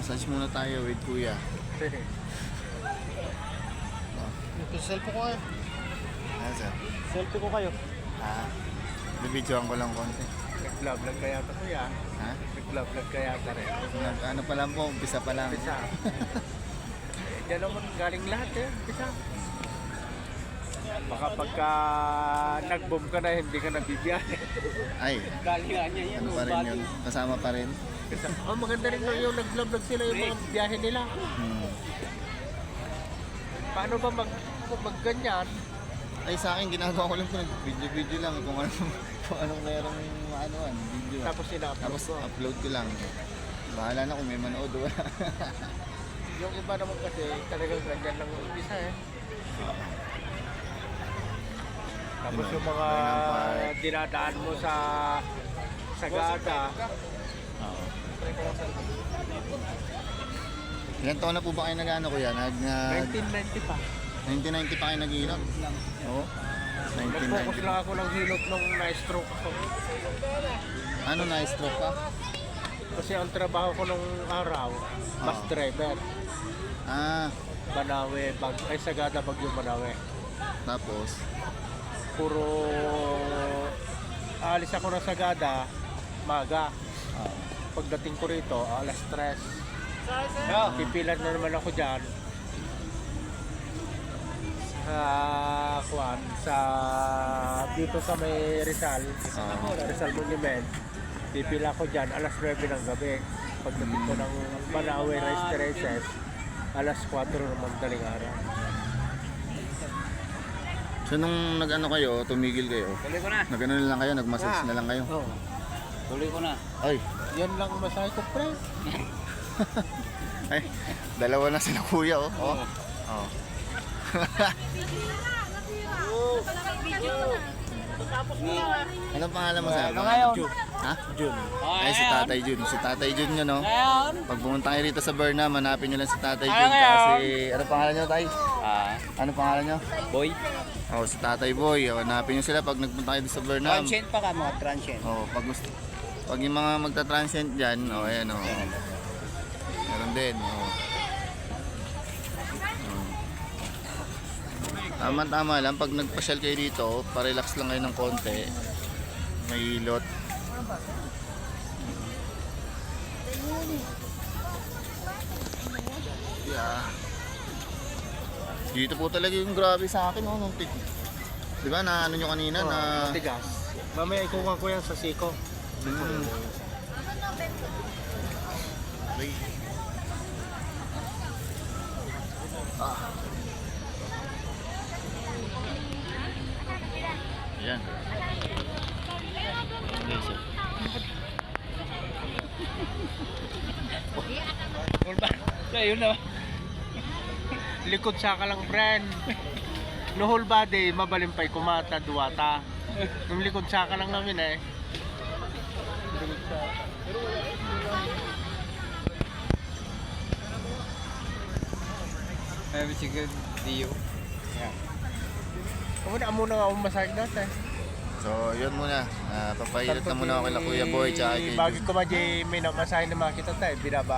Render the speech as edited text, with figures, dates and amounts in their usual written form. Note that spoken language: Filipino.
Massage muna tayo with kuya. Ito selfie ko kayo. Ano sir? Selfie ko kayo. Bibidyoan ko lang konti. Nag-vlog kaya ito kuya. Ha? Nag-vlog kaya ito rin. Ano pa lang po, umpisa pa lang. Umpisa. Diyan naman galing lahat eh. Umpisa. Baka pagka nag-boom ka na, hindi ka nabibiyahe. Ay, Galingan niya yan. ano pa rin yun? Kasama pa rin? Maganda rin yung nag-vlog sila yung mga biyahe nila. Paano ba mag-ganyan? Ay, sa akin, ginagawa ko lang ito. Video lang kung anong merong maanuan, video. Tapos Tapos upload ko lang. Bahala na kung may manood o wala. Yung iba naman kasi talagang ganyan lang yung umpisa eh. Tapos yung mga dinadaan mo sa Sagada. Oo. Ilan taon na po ba kayo nag-ano kuya? 1990 pa. 1990 pa kayo nag-iinot? Oo. Nag-focus 1990. lang ako ng hilot nung na-stroke ako. Ano, na-stroke ka? Kasi ang trabaho ko nung araw, bus driver. Banawe, Sagada, Bagyo, Banawe. Tapos? Puro alis ako ng Sagada, maga. Pagdating ko rito, alas 3. Pipilan na naman ako dyan. Dito sa may Rizal, Rizal Monument. Pipila ko dyan, alas 9 ng gabi. Pagdating ko ng Banawe Rice Terraces, alas 4 ng madaling araw. So nung nag-ano kayo, tumigil kayo? Tuloy ko na. Nag-ano na lang kayo, nag-massage na lang kayo? Oo. Tuloy ko na. Ay, Yan lang masahe ko, pre. ay, dalawa na sila kuya oh. Oh. Oh. Anong pangalan mo sir? Ano ngayon? Ha? Jun. Ay, si Tatay Jun. Si Tatay Jun yun, no? Ngayon? Pag pumunta kayo rito sa Burnham, hanapin nyo lang si Tatay Ano Jun. ngayon? Kasi, ano pangalan nyo, Tay? Ano pangalan nyo? Boy. Oh, si Tatay Boy. Oh, hanapin nyo sila pag nagpunta kayo sa Burnham. Transient pa ka mo, transient. Oh, pag gusto. Pag yung mga magta-transient dyan, oh, ayan, oh. Meron din, oh. Tama-tama lang, pag nagpasyal kayo dito, pa-relax lang kayo ng konti. May ilot. Yeah. Dito po talaga yung grabe sa akin, oh, nung di ba, na ano nyo kanina, na... Matigas. Mamaya ikuha ko yan sa siko. Ay. Yan. Okay, sir. So, yun na. Likod sa ka lang, friend. No whole body, mabalimpay kumata, duwata. Nung likod sa ka lang namin eh. Ay, sige, Dio. Muna nga umasahig natin. So, yun muna. Papahilot na muna ako kay Kuya Boy tsaka kay Bagay ko may namasahin na makita tayo, binaba.